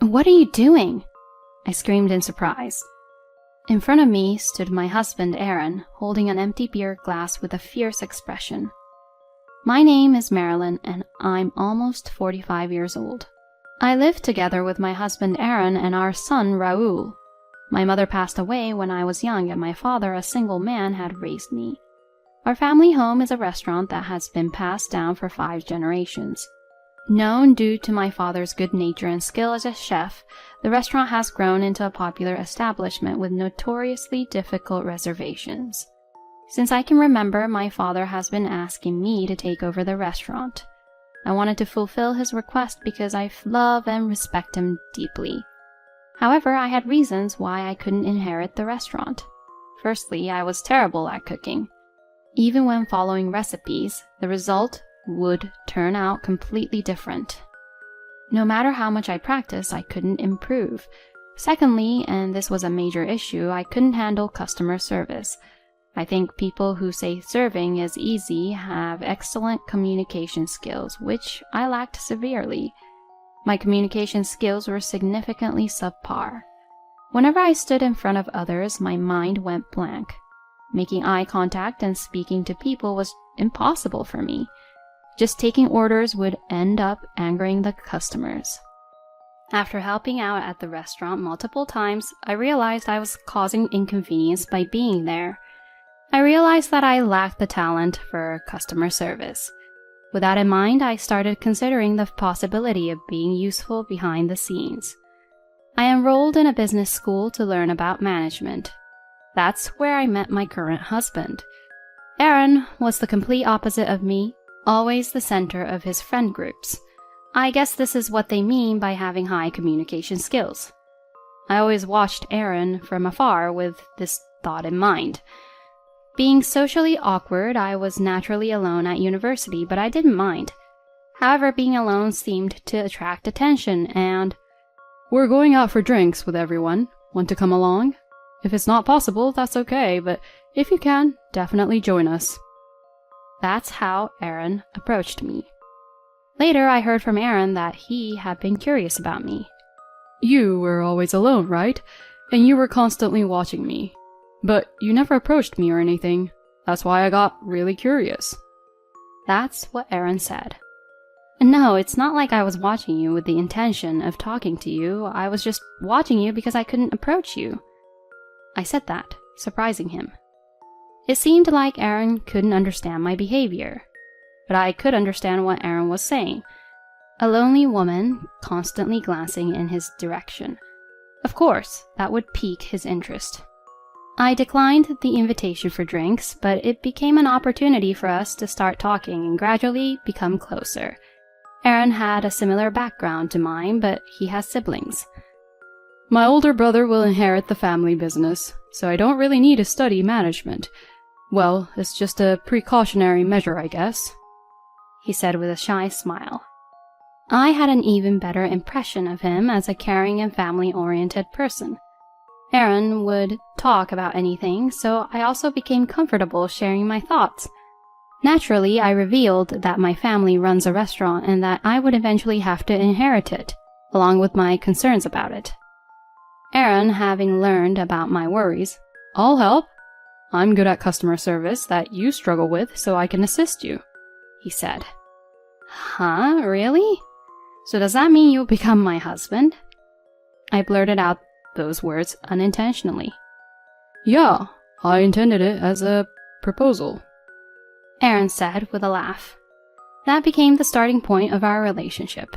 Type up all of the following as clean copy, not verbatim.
"What are you doing?" I screamed in surprise. In front of me stood my husband, Aaron, holding an empty beer glass with a fierce expression. My name is Marilyn, and I'm almost 45 years old. I live together with my husband, Aaron, and our son, Raul. My mother passed away when I was young, and my father, a single man, had raised me. Our family home is a restaurant that has been passed down for 5 generations. Known due to my father's good nature and skill as a chef, the restaurant has grown into a popular establishment with notoriously difficult reservations. Since I can remember, my father has been asking me to take over the restaurant. I wanted to fulfill his request because I love and respect him deeply. However, I had reasons why I couldn't inherit the restaurant. Firstly, I was terrible at cooking. Even when following recipes, the result would turn out completely different. No matter how much I practiced, I couldn't improve. Secondly, and this was a major issue, I couldn't handle customer service. I think people who say serving is easy have excellent communication skills, which I lacked severely. My communication skills were significantly subpar. Whenever I stood in front of others, my mind went blank. Making eye contact and speaking to people was impossible for me. Just taking orders would end up angering the customers. After helping out at the restaurant multiple times, I realized I was causing inconvenience by being there. I realized that I lacked the talent for customer service. With that in mind, I started considering the possibility of being useful behind the scenes. I enrolled in a business school to learn about management. That's where I met my current husband. Aaron was the complete opposite of me, always the center of his friend groups. I guess this is what they mean by having high communication skills. I always watched Aaron from afar with this thought in mind. Being socially awkward, I was naturally alone at university, but I didn't mind. However, being alone seemed to attract attention, and "We're going out for drinks with everyone. Want to come along? If it's not possible, that's okay, but if you can, definitely join us." That's how Aaron approached me. Later, I heard from Aaron that he had been curious about me. "You were always alone, right? And you were constantly watching me. But you never approached me or anything. That's why I got really curious." That's what Aaron said. "No, it's not like I was watching you with the intention of talking to you. I was just watching you because I couldn't approach you." I said that, surprising him. It seemed like Aaron couldn't understand my behavior, but I could understand what Aaron was saying. A lonely woman constantly glancing in his direction. Of course, that would pique his interest. I declined the invitation for drinks, but it became an opportunity for us to start talking and gradually become closer. Aaron had a similar background to mine, but he has siblings. "My older brother will inherit the family business, so I don't really need to study management. Well, it's just a precautionary measure, I guess," he said with a shy smile. I had an even better impression of him as a caring and family-oriented person. Aaron would talk about anything, so I also became comfortable sharing my thoughts. Naturally, I revealed that my family runs a restaurant and that I would eventually have to inherit it, along with my concerns about it. Aaron, having learned about my worries, "I'll help. I'm good at customer service that you struggle with, so I can assist you," he said. "Huh? Really? So does that mean you'll become my husband?" I blurted out those words unintentionally. "Yeah, I intended it as a proposal," Aaron said with a laugh. That became the starting point of our relationship.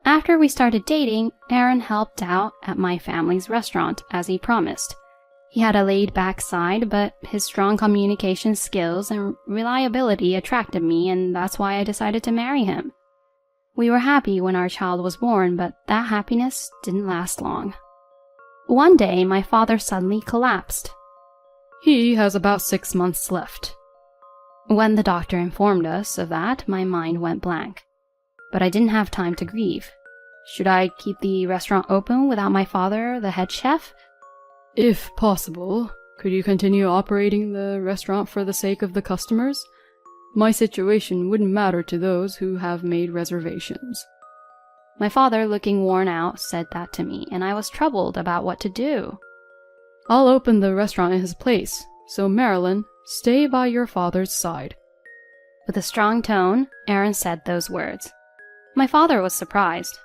After we started dating, Aaron helped out at my family's restaurant as he promised. He had a laid-back side, but his strong communication skills and reliability attracted me, and that's why I decided to marry him. We were happy when our child was born, but that happiness didn't last long. One day, my father suddenly collapsed. "He has about 6 months left." When the doctor informed us of that, my mind went blank. But I didn't have time to grieve. Should I keep the restaurant open without my father, the head chef? "If possible, could you continue operating the restaurant for the sake of the customers? My situation wouldn't matter to those who have made reservations." My father, looking worn out, said that to me, and I was troubled about what to do. I'll open the restaurant in his place, so Marilyn, stay by your father's side. With a strong tone, Aaron said those words. My father was surprised.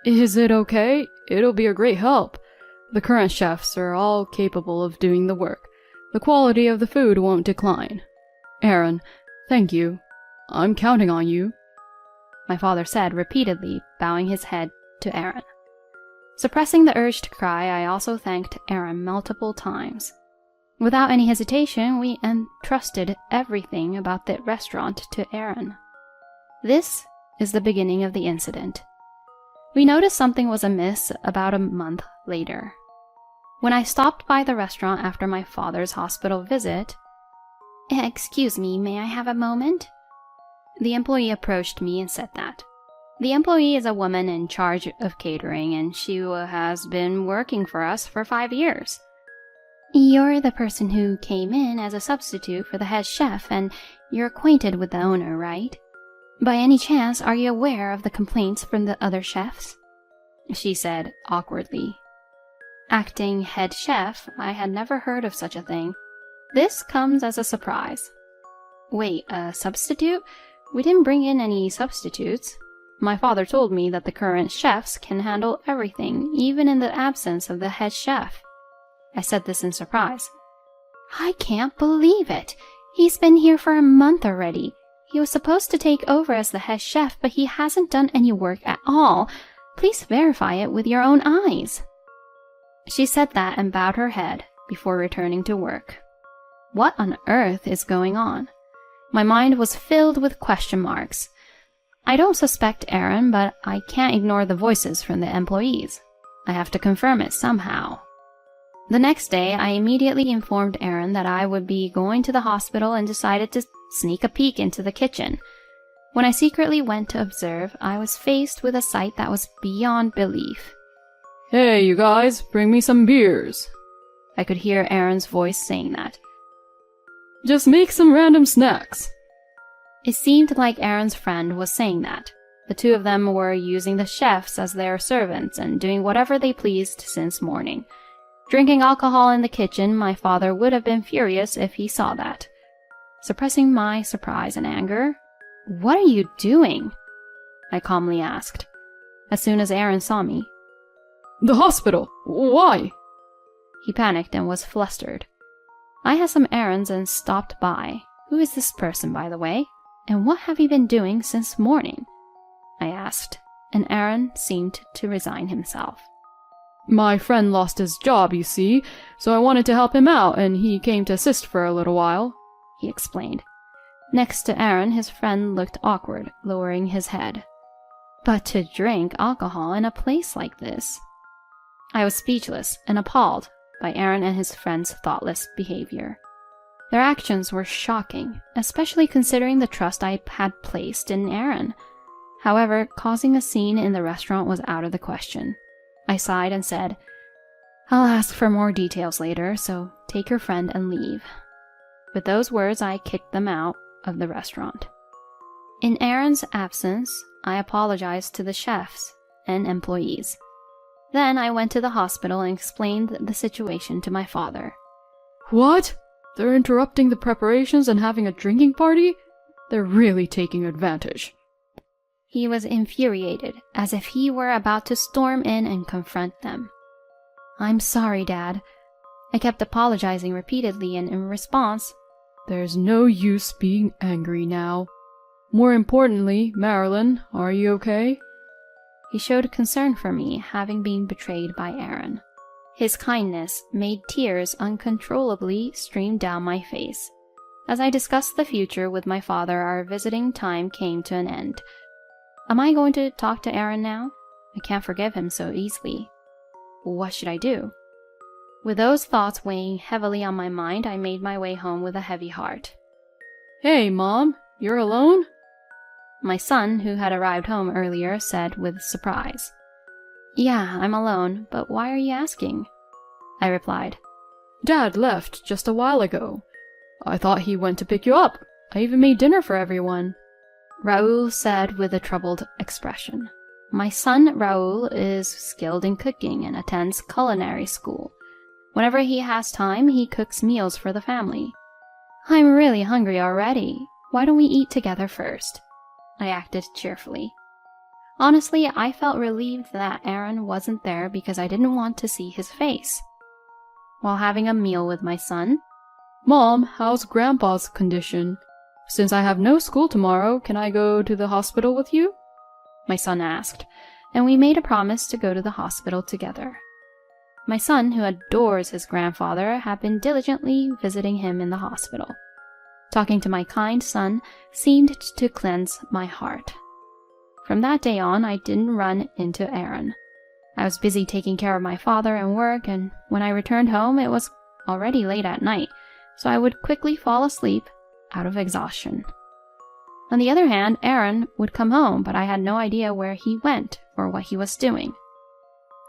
Is it okay? It'll be a great help. The current chefs are all capable of doing the work. The quality of the food won't decline. Aaron, thank you. I'm counting on you. My father said repeatedly, bowing his head to Aaron. Suppressing the urge to cry, I also thanked Aaron multiple times. Without any hesitation, we entrusted everything about the restaurant to Aaron. This is the beginning of the incident. We noticed something was amiss about a month later. When I stopped by the restaurant after my father's hospital visit, "Excuse me, may I have a moment?" The employee approached me and said that. The employee is a woman in charge of catering, and she has been working for us for 5 years. You're the person who came in as a substitute for the head chef, and you're acquainted with the owner, right? By any chance, are you aware of the complaints from the other chefs? She said awkwardly. Acting head chef, I had never heard of such a thing. This comes as a surprise. Wait, a substitute? We didn't bring in any substitutes. My father told me that the current chefs can handle everything, even in the absence of the head chef. I said this in surprise. I can't believe it. He's been here for a month already. He was supposed to take over as the head chef, but he hasn't done any work at all. Please verify it with your own eyes. She said that and bowed her head before returning to work. What on earth is going on? My mind was filled with question marks. I don't suspect Aaron, but I can't ignore the voices from the employees. I have to confirm it somehow. The next day, I immediately informed Aaron that I would be going to the hospital and decided to sneak a peek into the kitchen. When I secretly went to observe, I was faced with a sight that was beyond belief. Hey, you guys, bring me some beers. I could hear Aaron's voice saying that. Just make some random snacks. It seemed like Aaron's friend was saying that. The two of them were using the chefs as their servants and doing whatever they pleased since morning. Drinking alcohol in the kitchen, my father would have been furious if he saw that. Suppressing my surprise and anger, "What are you doing?" I calmly asked, as soon as Aaron saw me. The hospital. Why? He panicked and was flustered. I had some errands and stopped by. Who is this person, by the way? And what have you been doing since morning? I asked, and Aaron seemed to resign himself. My friend lost his job, you see, so I wanted to help him out, and he came to assist for a little while, he explained. Next to Aaron, his friend looked awkward, lowering his head. But to drink alcohol in a place like this? I was speechless and appalled by Aaron and his friend's thoughtless behavior. Their actions were shocking, especially considering the trust I had placed in Aaron. However, causing a scene in the restaurant was out of the question. I sighed and said, "I'll ask for more details later, so take your friend and leave." With those words, I kicked them out of the restaurant. In Aaron's absence, I apologized to the chefs and employees. Then I went to the hospital and explained the situation to my father. What? They're interrupting the preparations and having a drinking party? They're really taking advantage. He was infuriated, as if he were about to storm in and confront them. "I'm sorry, Dad." I kept apologizing repeatedly, and in response, "There's no use being angry now. More importantly, Marilyn, are you okay?" He showed concern for me, having been betrayed by Aaron. His kindness made tears uncontrollably stream down my face. As I discussed the future with my father, our visiting time came to an end. Am I going to talk to Aaron now? I can't forgive him so easily. What should I do? With those thoughts weighing heavily on my mind, I made my way home with a heavy heart. "Hey, Mom, you're alone?" My son, who had arrived home earlier, said with surprise. "Yeah, I'm alone, but why are you asking?" I replied. "Dad left just a while ago. I thought he went to pick you up. I even made dinner for everyone." Raoul said with a troubled expression. My son Raoul is skilled in cooking and attends culinary school. Whenever he has time, he cooks meals for the family. I'm really hungry already. Why don't we eat together first? I acted cheerfully. Honestly, I felt relieved that Aaron wasn't there because I didn't want to see his face. While having a meal with my son, Mom, how's Grandpa's condition? Since I have no school tomorrow, can I go to the hospital with you? My son asked, and we made a promise to go to the hospital together. My son, who adores his grandfather, had been diligently visiting him in the hospital. Talking to my kind son seemed to cleanse my heart. From that day on, I didn't run into Aaron. I was busy taking care of my father and work, and when I returned home, it was already late at night, so I would quickly fall asleep out of exhaustion. On the other hand, Aaron would come home, but I had no idea where he went or what he was doing.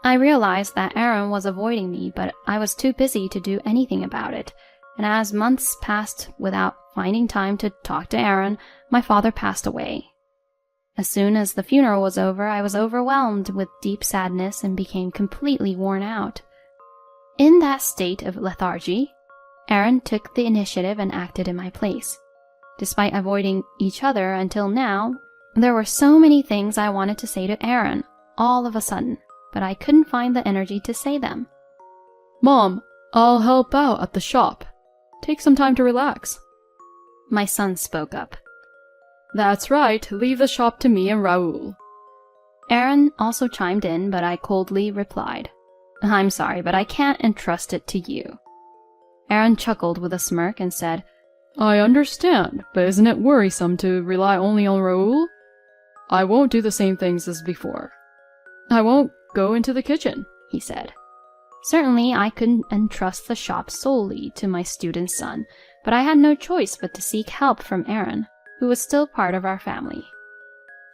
I realized that Aaron was avoiding me, but I was too busy to do anything about it, and as months passed without finding time to talk to Aaron, my father passed away. As soon as the funeral was over, I was overwhelmed with deep sadness and became completely worn out. In that state of lethargy, Aaron took the initiative and acted in my place. Despite avoiding each other until now, there were so many things I wanted to say to Aaron all of a sudden, but I couldn't find the energy to say them. Mom, I'll help out at the shop. Take some time to relax. My son spoke up. That's right, leave the shop to me and Raoul. Aaron also chimed in, but I coldly replied, I'm sorry, but I can't entrust it to you. Aaron chuckled with a smirk and said, I understand, but isn't it worrisome to rely only on Raoul? I won't do the same things as before. I won't go into the kitchen, he said. Certainly, I couldn't entrust the shop solely to my student son, but I had no choice but to seek help from Aaron, who was still part of our family.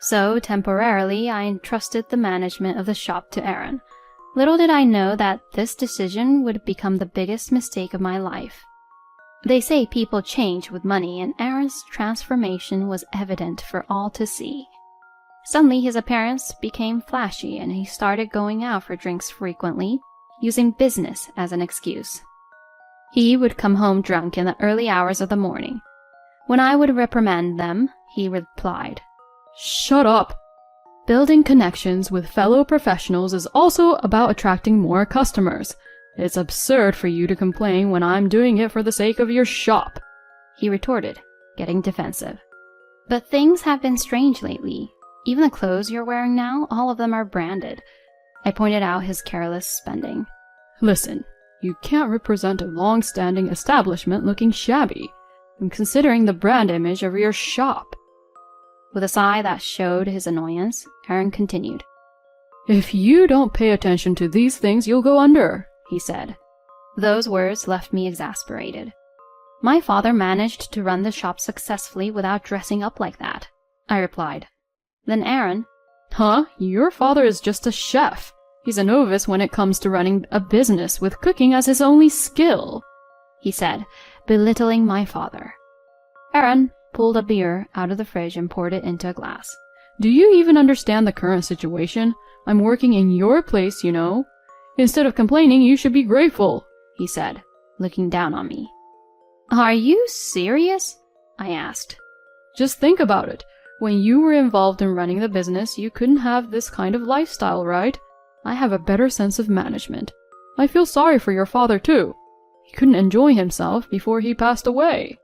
So, temporarily, I entrusted the management of the shop to Aaron. Little did I know that this decision would become the biggest mistake of my life. They say people change with money, and Aaron's transformation was evident for all to see. Suddenly, his appearance became flashy, and he started going out for drinks frequently, using business as an excuse. He would come home drunk in the early hours of the morning. When I would reprimand them, he replied, Shut up! Building connections with fellow professionals is also about attracting more customers. It's absurd for you to complain when I'm doing it for the sake of your shop, he retorted, getting defensive. But things have been strange lately. Even the clothes you're wearing now, all of them are branded. I pointed out his careless spending. Listen, you can't represent a long-standing establishment looking shabby. I'm considering the brand image of your shop. With a sigh that showed his annoyance, Aaron continued. If you don't pay attention to these things, you'll go under, he said. Those words left me exasperated. My father managed to run the shop successfully without dressing up like that, I replied. Then Aaron, Huh? Your father is just a chef. He's a novice when it comes to running a business with cooking as his only skill, he said, belittling my father. Aaron pulled a beer out of the fridge and poured it into a glass. Do you even understand the current situation? I'm working in your place, you know. Instead of complaining, you should be grateful, he said, looking down on me. Are you serious? I asked. Just think about it. When you were involved in running the business, you couldn't have this kind of lifestyle, right? I have a better sense of management. I feel sorry for your father, too. He couldn't enjoy himself before he passed away.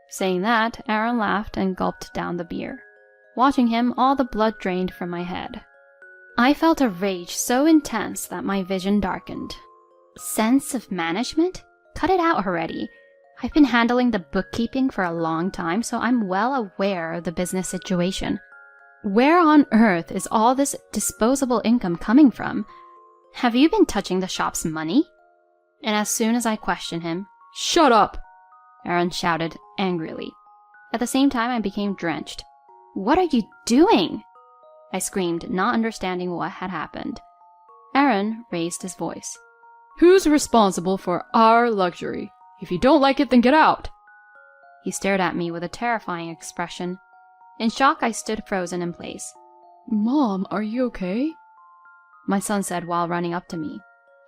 Saying that, Aaron laughed and gulped down the beer. Watching him, all the blood drained from my head. I felt a rage so intense that my vision darkened. Sense of management? Cut it out already. I've been handling the bookkeeping for a long time, so I'm well aware of the business situation. Where on earth is all this disposable income coming from? Have you been touching the shop's money? And as soon as I questioned him, Shut up! Aaron shouted angrily. At the same time, I became drenched. What are you doing? I screamed, not understanding what had happened. Aaron raised his voice. Who's responsible for our luxury? If you don't like it, then get out! He stared at me with a terrifying expression. In shock, I stood frozen in place. Mom, are you okay? My son said while running up to me.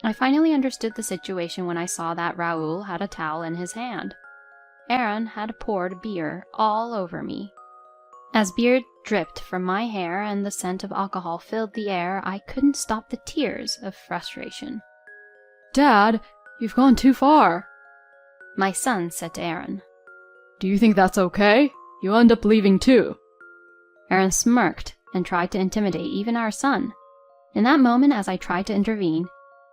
I finally understood the situation when I saw that Raoul had a towel in his hand. Aaron had poured beer all over me. As beer dripped from my hair and the scent of alcohol filled the air, I couldn't stop the tears of frustration. Dad, you've gone too far. My son said to Aaron. Do you think that's okay? You'll end up leaving too. Aaron smirked and tried to intimidate even our son. In that moment, as I tried to intervene,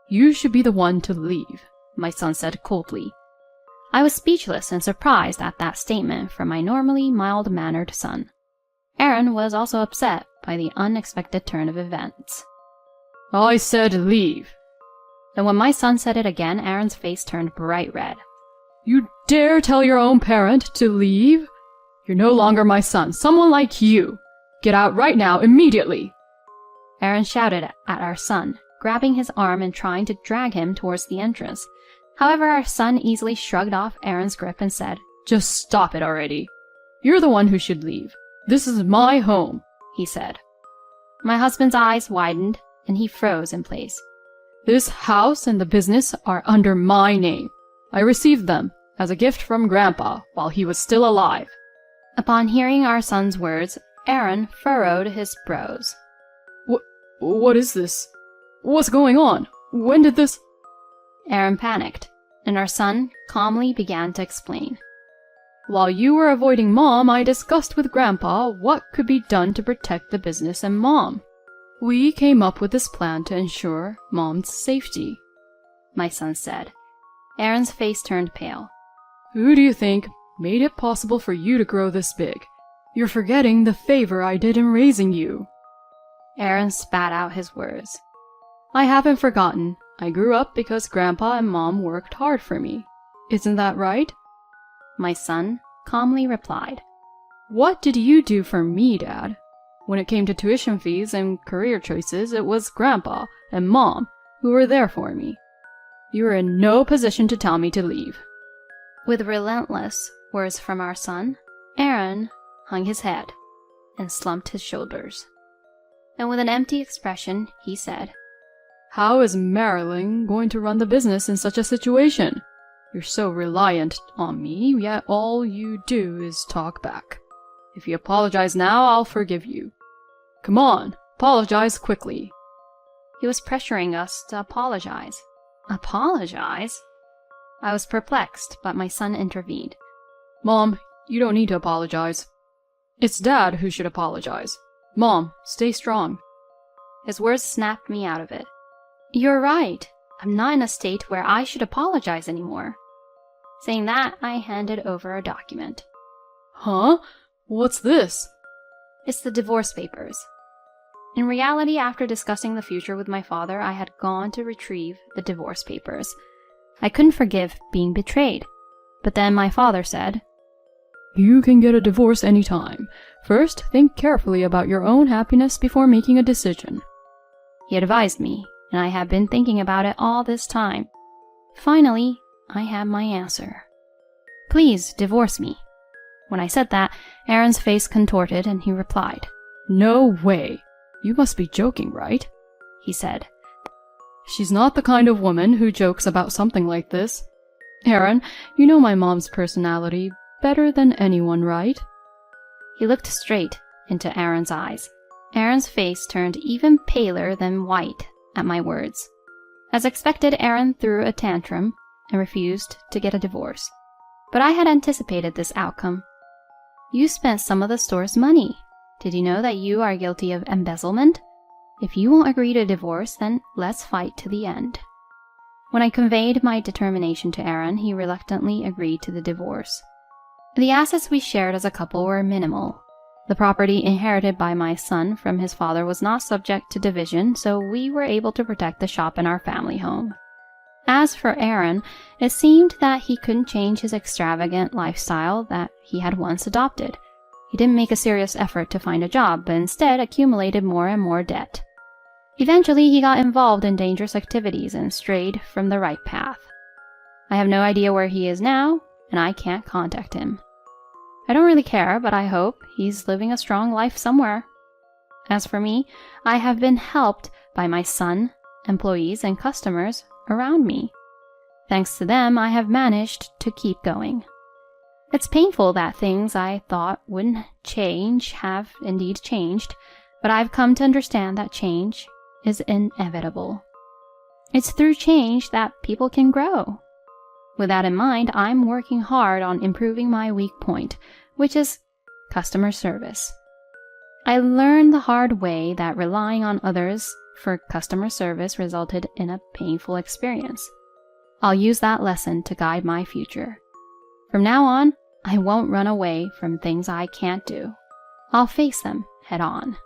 You should be the one to leave, my son said coldly. I was speechless and surprised at that statement from my normally mild-mannered son. Aaron was also upset by the unexpected turn of events. I said leave. And when my son said it again, Aaron's face turned bright red. You dare tell your own parent to leave? You're no longer my son, someone like you. Get out right now, immediately. Aaron shouted at our son, grabbing his arm and trying to drag him towards the entrance. However, our son easily shrugged off Aaron's grip and said, Just stop it already. You're the one who should leave. This is my home, he said. My husband's eyes widened, and he froze in place. This house and the business are under my name. I received them as a gift from Grandpa while he was still alive. Upon hearing our son's words, Aaron furrowed his brows. What is this? What's going on? When did this... Aaron panicked, and our son calmly began to explain. While you were avoiding Mom, I discussed with Grandpa what could be done to protect the business and Mom. We came up with this plan to ensure Mom's safety, my son said. Aaron's face turned pale. Who do you think made it possible for you to grow this big? You're forgetting the favor I did in raising you. Aaron spat out his words. I haven't forgotten. I grew up because Grandpa and Mom worked hard for me. Isn't that right? My son calmly replied. What did you do for me, Dad? When it came to tuition fees and career choices, it was Grandpa and Mom who were there for me. You were in no position to tell me to leave. With relentless words from our son, Aaron hung his head and slumped his shoulders. And with an empty expression, he said, How is Marilyn going to run the business in such a situation? You're so reliant on me, yet all you do is talk back. If you apologize now, I'll forgive you. Come on, apologize quickly. He was pressuring us to apologize. Apologize? I was perplexed, but my son intervened. Mom, you don't need to apologize. It's Dad who should apologize. Mom, stay strong. His words snapped me out of it. You're right. I'm not in a state where I should apologize anymore. Saying that, I handed over a document. Huh? What's this? It's the divorce papers. In reality, after discussing the future with my father, I had gone to retrieve the divorce papers. I couldn't forgive being betrayed. But then my father said, You can get a divorce anytime. First, think carefully about your own happiness before making a decision. He advised me, and I had been thinking about it all this time. Finally, I had my answer. Please divorce me. When I said that, Aaron's face contorted and he replied, No way. You must be joking, right? He said. She's not the kind of woman who jokes about something like this. Aaron, you know my mom's personality better than anyone, right? He looked straight into Aaron's eyes. Aaron's face turned even paler than white at my words. As expected, Aaron threw a tantrum and refused to get a divorce. But I had anticipated this outcome. You spent some of the store's money. Did you know that you are guilty of embezzlement? If you won't agree to divorce, then let's fight to the end. When I conveyed my determination to Aaron, he reluctantly agreed to the divorce. The assets we shared as a couple were minimal. The property inherited by my son from his father was not subject to division, so we were able to protect the shop in our family home. As for Aaron, it seemed that he couldn't change his extravagant lifestyle that he had once adopted. He didn't make a serious effort to find a job, but instead accumulated more and more debt. Eventually, he got involved in dangerous activities and strayed from the right path. I have no idea where he is now, and I can't contact him. I don't really care, but I hope he's living a strong life somewhere. As for me, I have been helped by my son, employees, and customers around me. Thanks to them, I have managed to keep going. It's painful that things I thought wouldn't change have indeed changed, but I've come to understand that change is inevitable. It's through change that people can grow. With that in mind, I'm working hard on improving my weak point, which is customer service. I learned the hard way that relying on others for customer service resulted in a painful experience. I'll use that lesson to guide my future. From now on, I won't run away from things I can't do. I'll face them head on.